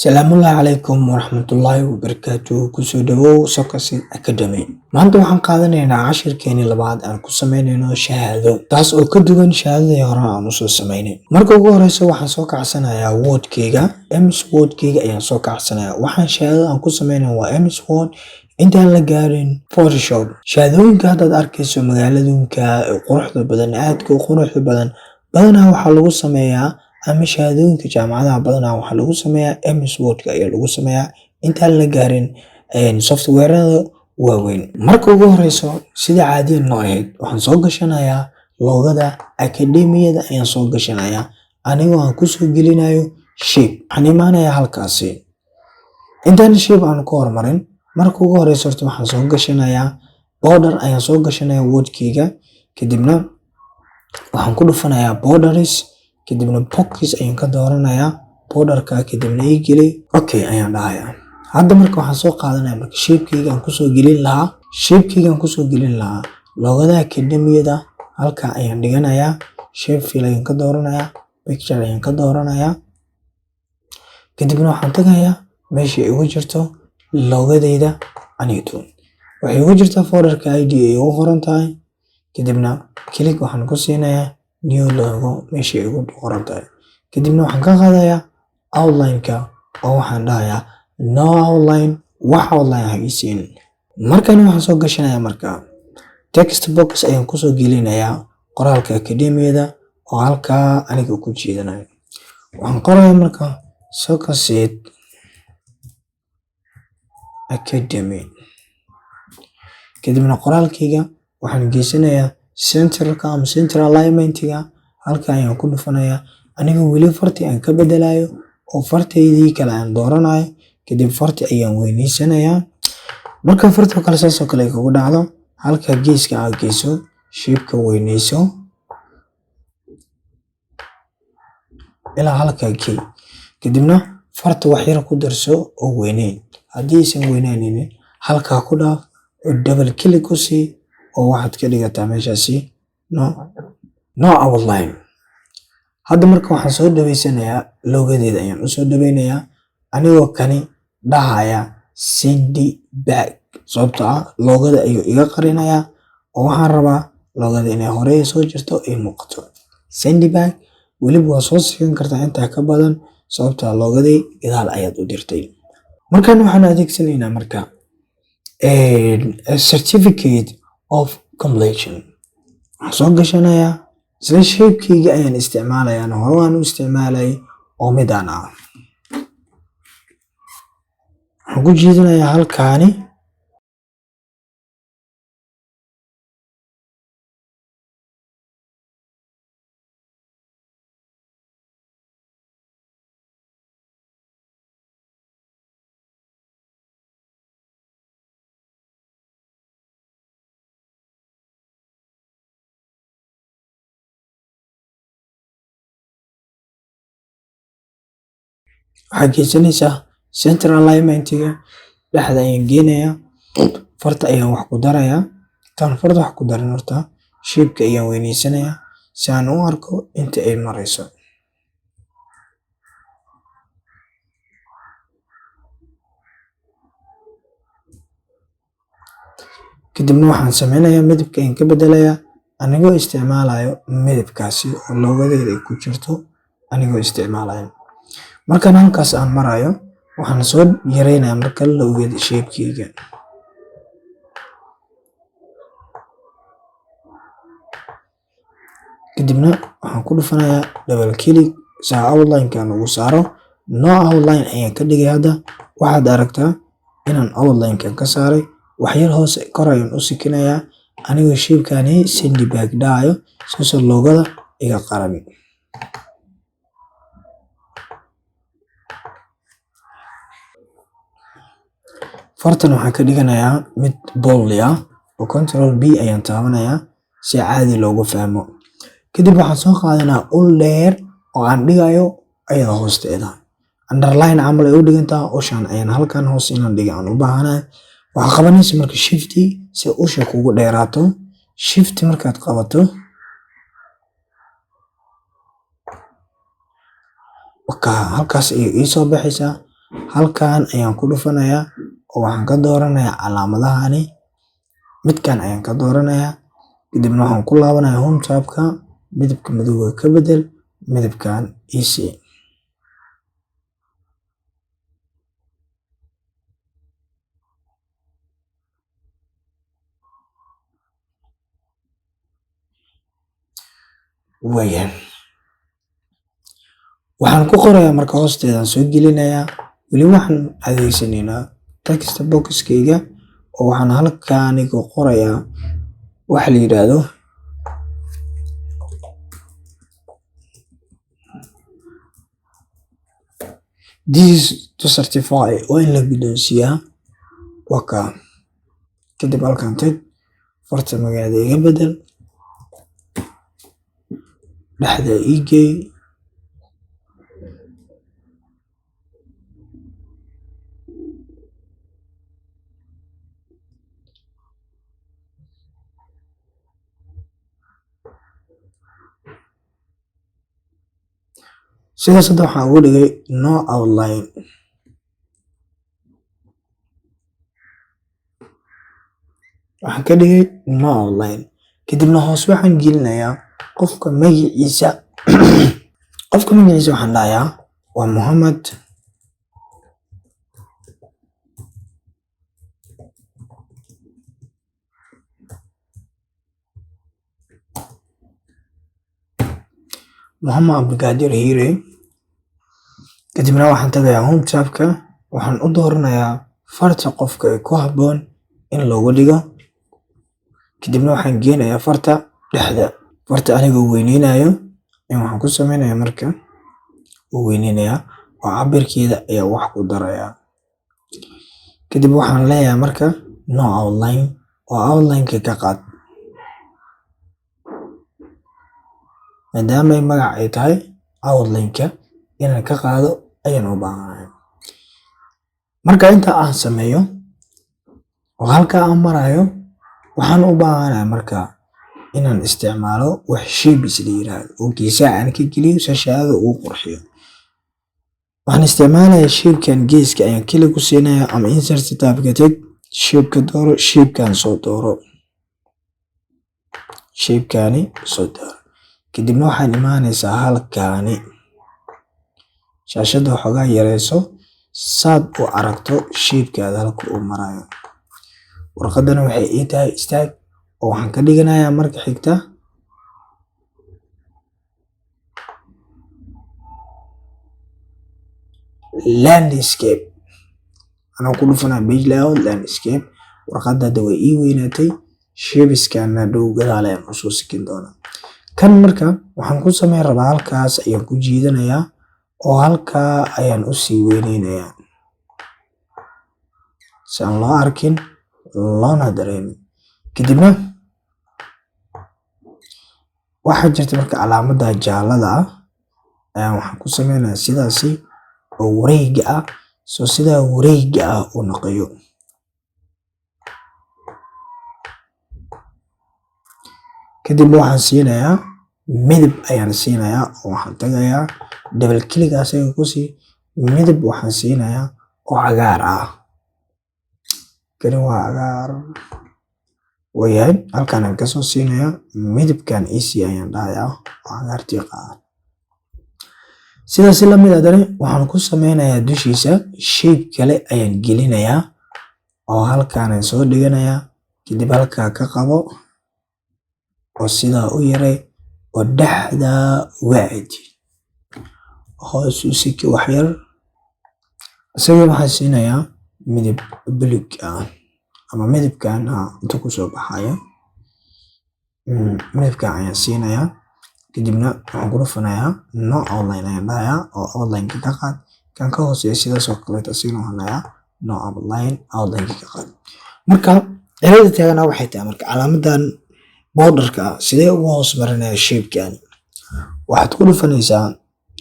Salaamullahi calaykum waraxmatullaahi wabarakaatuh. Kusoo dhawow Sokasi Academy. Maanta waxaan qaadanaynaa cashirkeeni labaad aan ku sameynayno shahaado, taas oo ka duwan shahaadadii hore aan usoo sameynay. Marka ugu horeysa waxaan soo kacsanayaa Wordkeyga, MS Wordkeyga ayaan soo kacsanayaa. Waxaan shahaadada aan ku sameynayo waa MS Word intaan la gaarin Photoshop. Shahaadooyinka haddaad arkayso magaaladunka quruxda badan, aadka u quruxda badan, badanaa waxaa lagu sameeyaa ama shahaadooyinka jaamacadaha badanaa waxaa lagu sameeyaa MS Wordka ayaa lagu sameeyaa intaan la gaarin softwarada waaweyn. Marka ugu horeyso sida caadiyan noo ahayd waxaan soo gashanayaa loogada akademiyada ayaan soo gashanayaa anigoo aan kusoo gelinayo shape. Waxaan imaanayaa halkaasi intaan shape aan ku hormarin. Marka ugu horeyso horta waxaan soo gashanayaa border ayaan soo gashanayaa Wordkeyga, kadibna waxaan ku dhufanayaa borders, kadibna box ayaan ka dooranayaa borderka, kadibna ii geli okay ayaan dhahayaa. Hadda marka waxaan soo qaadanayaa marka shapekeyga aan kusoo gelin lahaa loogada akademiyada halka ayaan dhiganayaa. Shape fill ayaan ka dooranayaa, picture ayaan ka dooranayaa, kadibna waxaan tagayaa meesha igu jirto loogadeyda aniito waxay igu jirtaa folderka ID ay ugu qoran tahay, kadibna click waxaan ku siinayaa new logo meesha igu qoran tahay, kadibna waxaan ka qaadayaa outline-ka oo waxaan dhahayaa no outline, wax outline ha ii siin. Markan waxaan soo gashanayaa marka text box ayaan kusoo gelinayaa qoraalka akademiyada oo halkaa aniga ku jeedanayo. Waxaan qorayaa marka Sokasi Academy, kadibna qoraalkeyga waxaan geysanayaa centerka ama central alignment-ga halka ayaan ku dhufanayaa anigoo weli farti aan ka bedelayo oo farteydii kale aan dooranayo, kadib farti ayaan weyneysanayaa. Marka farta kale saas oo kale kugu dhacdo halka geeska aad geyso shape-ka weyneyso ilaa halka key, kadibna farta wax yar ku darso oo weyneyn. Haddii aysan weyneynin halka ku dhaaf oo double click ku sii oo waxaad ka dhigataa meeshaasi no outline. Hadda marka waxaan soo dhaweysanayaa loogadeeda ayaan usoo dhaweynayaa anigoo kani dhahaya send back, sababtoo ah loogada ayuu iga qarinayaa oo waxaan rabaa loogada inay hore soo jirto ay muuqato. Send back weliba waa soo sigan kartaa intaa ka badan sababtoo ah loogadii gadaal ayaad u dirtay. Markan waxaan adeegsanaynaa marka certificate of completion. Waxaan soo gashanayaa isla shapekeyga ayaan isticmaalayaa hore waan u isticmaalay oo midaan ah. Waxaan ku jiidanayaa halkaani waxaad geysanaysaa central alignment-ga dhexda ayaan geenayaa, farta ayaan wax ku darayaa. Tan farta wax ku daran horta shape-ka ayaan weyneysanayaa si aan u arko inta ay marayso. Kadibna waxaan sameynayaa midabka ayaan ka bedelayaa anigoo isticmaalayo midabkaasi oo loogadeeda ay ku jirto anigoo isticmaalayo. Markan halkaas aan marayo waxaan soo yareynayaa marka loogada shapekeyga, kadibna waxaan ku dhufanayaa double click si outline-ka ugu saaro. No outline ayaan ka dhigay. Hadda waxaad aragtaa inaan outline-ka ka saaray, wax yar hoose kor ayaan u sikinayaa anigoo shape-kani send back dhahayo soo loogada iga qaran. Fartan waxaan ka dhiganayaa mid bold ah oo control B ayaan taabanayaa si caadi loogu fahmo. Kadib waxaan soo qaadanayaa ul dheer oo aan dhigayo ayada hoosteeda underline camal ay u dhigantaa ushaan ayaan halkan hoos inaan dhiga aan u baahanahay. Waxaa qabanaysa marka shift si usha kugu dheeraato. Shift markaad qabato halkaas ayay ii soo baxaysaa. halkan ayaan ku dhufanayaa oo waxaan ka dooranayaa calaamadahani, midkan ayaan ka dooranayaa. Kadibna waxaan ku laabanayaa home tab-ka, midabka madowga ka bedel, midabkan ii sii. Waayahay. Waxaan ku qorayaa marka hoosteedaan soo gelinayaa. Weli waxaan adeegsanaynaa text box-kayga oo waxaan halkaani ku qorayaa waxa la yiraahdo this to certify waa in la guddoonsiiyaa. Waka. Kadib halkan tag, farta magaceeda iga bedel, dhexda ii geey. Sidaas hadda waxaan ugu dhigay no outline. Waxaan ka dhigay no outline. Kadibna hoos waxaan gelinayaa qofka magaciisa. Qofka magaciisa waxaan dhahayaa waa Mohammed. Mohammed Abdulqaadir Hiire. Kadibna waxaan tagayaa home tab-ka, waxaan u dooranayaa farta qofka ee ku habboon in loogu dhigo. Kadibna waxaan geenayaa farta dhexda. Farta anigoo weyneynayo waxaan ku sameynayaa marka u weyneynayaa oo cabirkeeda ayaa wax ku darayaa. Kadib waxaan leeyahay marka no outline oo outline-ka ka qaad. Maadaama ay magac ay tahay outline-ka inaan ka qaado ayaan u baahanahay. Marka inta aan sameeyo oo halka aan marayo, waxaan u baahanahay marka inaan isticmaalo wax shapes la yiraahdo oo geesaha aan ka geliyo si shaashada uu qurxiyo. Waxaan isticmaalayaa shape-kan geeska ayaan kaliya ku siinayaa ama insert tab-ka tag, shape-ka dooro, shape-kan soo dooro. Shape-kani soo dooro. Kadibna waxaan imaanaysaa halkaani. Shaashada waxoogaa yareyso saad u aragto shape-kaada halka uu marayo. Warqadana waxay ii tahay istaag oo waxaan ka dhiganayaa marka xigta landscape. Anaa ku dhufanaa page layout landscape. Warqadda hadda way ii weynaatay. Shapes-kana dhow gadaal ayaan u soo sikin doonaa. Kan marka waxaan ku sameyn rabaa halkaas ayaan ku jiidanayaa oo halkaa ayaan u sii weyneynayaa si aan loo arkin loona dareemin. Kadibna waxaa jirta marka calaamadda jaallada ah ayaan waxaan ku sameynayaa sidaasi oo wareegga ah soo sidaa wareegga ah u noqoyo. Kadib waxaan siinayaa midab ayaan siinayaa oo waxaan tagayaa double click asaga ku sii midab waxaan siinayaa oo cagaar ah. Kani waa cagaar. Waayahay halkan aan ka soo siinayaa midabkan easy ayaan dhahayaa oo cagaar tiiq ah. Sidaas la mid ah waxaan ku sameynayaa dushiisa shape kale ayaan gelinayaa oo halkaan aan soo dhiganayaa. Kadib halkaa ka qabo oo sidaa u yaray oo dhexda waacid hoos u siki wax yar. Isaga waxaan siinayaa midab buluug ah ama midabkan inta ku soo baxayo. Midabkan ayaan siinayaa. Kadibna waxaan ku dhufanayaa no outline ayaan dhahayaa oo outline-ka ka qaad. Kan ka hooseeya sidaas oo kaleeto asigana waxaan dhahayaa no outline, outline-ka ka qaad. Marka cilada taagana waxay tahay marka calaamadan border-ka sidee ugu hoos marinaya shape-kan. Waxaad ku dhufanaysaa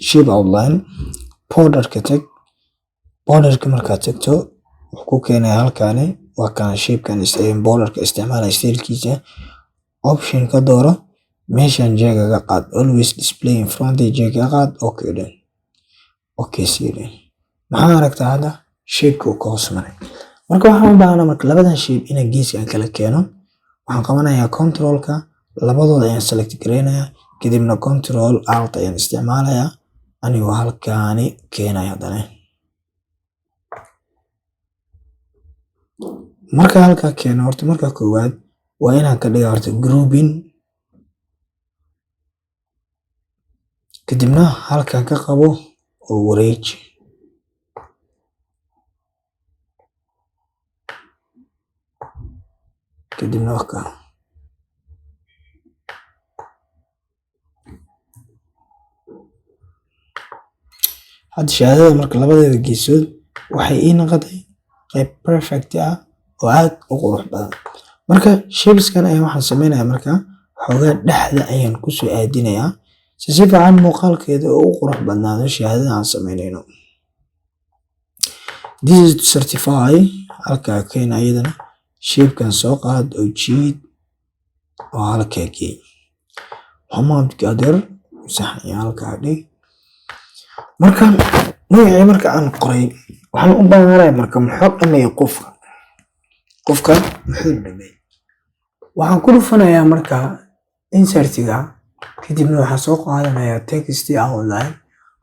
shape outline, border-ka tag. Border-ka markaad tagto wuxuu ku keenayaa halkaani waa kan shape-kan border-ka isticmaalaya style-kiisa. Option ka dooro meeshan jeega ka qaad always display in front jeega ka qaad okay dhan. Okay sii. maxaa aragtaa hadda shape-ka uu ka hoos maray. Marka waxaan u baahnaa marka labadan shape inaan geeska aan kala keeno. Waxaan qabanayaa control-ka, labadooda ayaan select gareynayaa, kadibna control alt ayaan isticmaalayaa anigoo halkaani keenaya haddana. Marka halkaa keeno horta marka koowaad waa inaan ka dhigaa horta grouping, kadibna halkan ka qabo oo wareeji. kadibna waka hadda shahaadada marka labadeeda geesood waxay ii noqotay qayb perfect ah oo aad u qurux badan. Marka shapeskan ayaan waxaan sameynayaa marka xoogaa dhexda ayaan kusoo aadinayaa si fiican muuqaalkeeda oo u qurux badnaado shahaadada aan sameynayno. This is to certify halkaa keena iyadana shapekan soo qaad oo jiid oo halkaa geey. Hamad gader sax ayaa halkaa dhig. Marka magacii marka aan qoray waxaan u baahanahay marka muxuu dhameeyay qofka muxuu dhameeyay. Waxaan ku dhufanayaa marka insertiga, kadibna waxaan soo qaadanayaa text outline,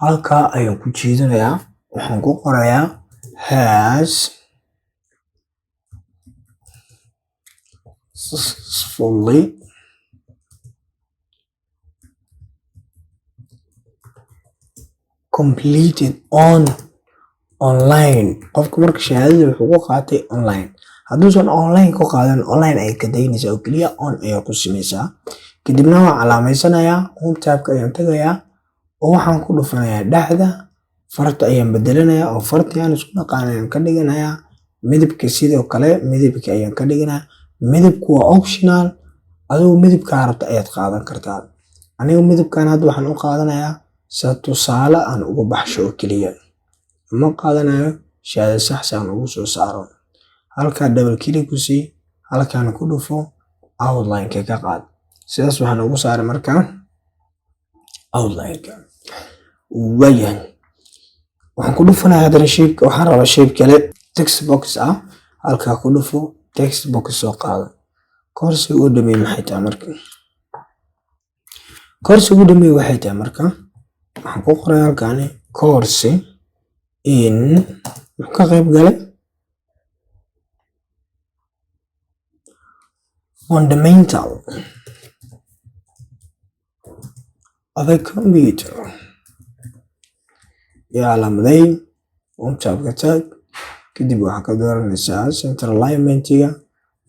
halkaa ayaan ku jiidanayaa, waxaan ku qorayaa has successfully completed online. qofka marka shahaadada wuxuu ku qaatay online. hadduusan online ku qaadan online ay ka daynaysaa oo keliya on ayaa ku simeysaa. kadibna waan calaameysanayaa, home tab-ka ayaan tagayaa oo waxaan ku dhufanayaa dhexda, farta ayaan bedelanayaa oo fartii aan isku naqaan ayaan ka dhiganayaa. midabka sidoo kale midabka ayaan ka dhiganayaa. midabku waa optional, adigu midabkaa rabta ayaad qaadan kartaa. aniga midabkan hadda waxaan u qaadanayaa sa tusaale aan ugu baxsho oo keliya, ma qaadanayo shahaado sax aan ugu soo saaro. halkaa double click ku sii, halkaan ku dhufo outline-ka ka qaad. sidaas waxaan ugu saaray markaa outline-ka. waayahay waxaan ku dhufanayaa haddana shape-ka, waxaan rabaa shape kale text box ah. halkaa ku dhufo text box soo qaado. course ugu dhameeyay maxay tahay marka? course ugu dhameeyay waxay tahay marka waxaan ku qoray halkaan course in ka qayb galay fundamental of a computer. yaa lamaday home tab-ka tag, kadib waxaa ka dooranaysaa center alignment-ga,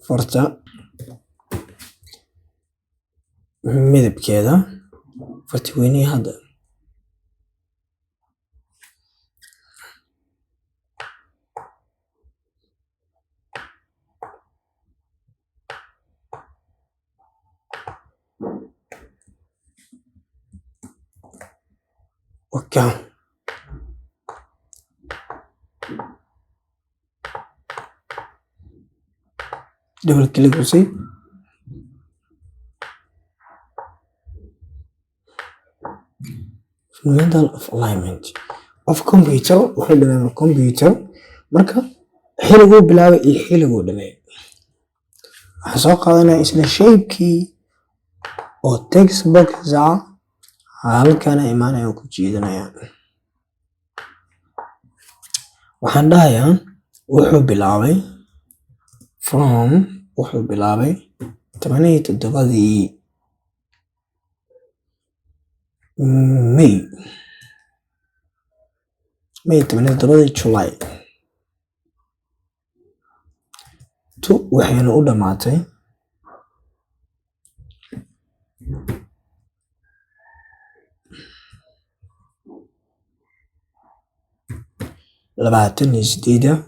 farta midabkeeda, farti weynihi hadda waka. double click ku sii, fundamental of alignment of computer. wuxuu dhameeyay computer marka xilliguu bilaabay iyo xilliguu dhameeyay. waxaan soo qaadanaya isla shape-kii oo text box ah, halkaana imaanaya oo ku jiidanaya. waxaan dhahayaa wuxuu bilaabay 17 May 17 July waxayna u dhamaatay 28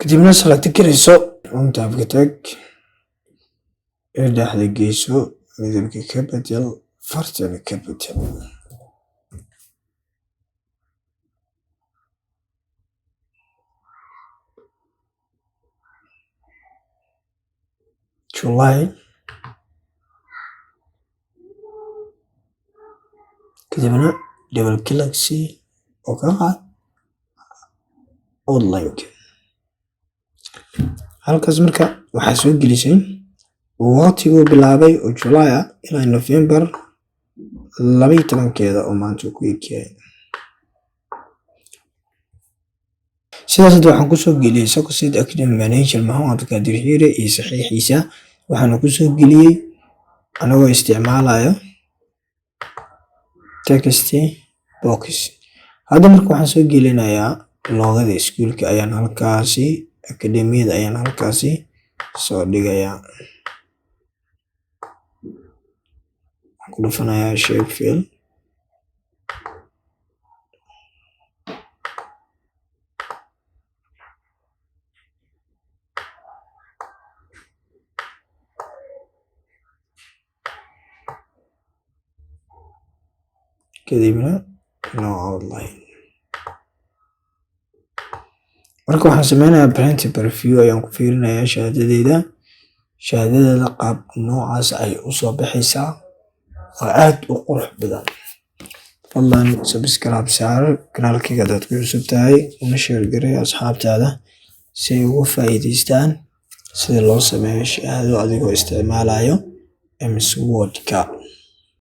kadibna select gareyso home tab-ka tag, dhexda geyso, midabka ka bedel, fartana ka bedel. July kadibna double click sii oo ka qaad outline-ka. Halkaas marka waxaa soo gelisay waqtiguu bilaabay oo July ah ilaa November 12 oo maanta ku egyahay. sidaas hadda waxaan kusoo geliyey Success Academy Manager Maxamed Qaadir Xiire iyo saxiixiisa. waxaana kusoo geliyey anagoo isticmaalayo text box. hadda marka waxaan soo gelinayaa loogada iskuulka ayaan halkaasi akademiyada ayaan halkaasi soo dhigayaa. waxaan ku dhufanayaa Sheffield kadibna no outline. marka waxaan sameynayaa print preview ayaan ku fiirinayaa shahaadadeyda. shahaadadeyda qaab noocaas ay u soo baxaysaa oo aad u qurux badan. fadlan subscribe saar kanaalkayga dad ku cusub tahay una share garee asxaabtaada si ay uga faa'iidaystaan sida loo sameeyo shahaado adigoo isticmaalayo MS Word-ka.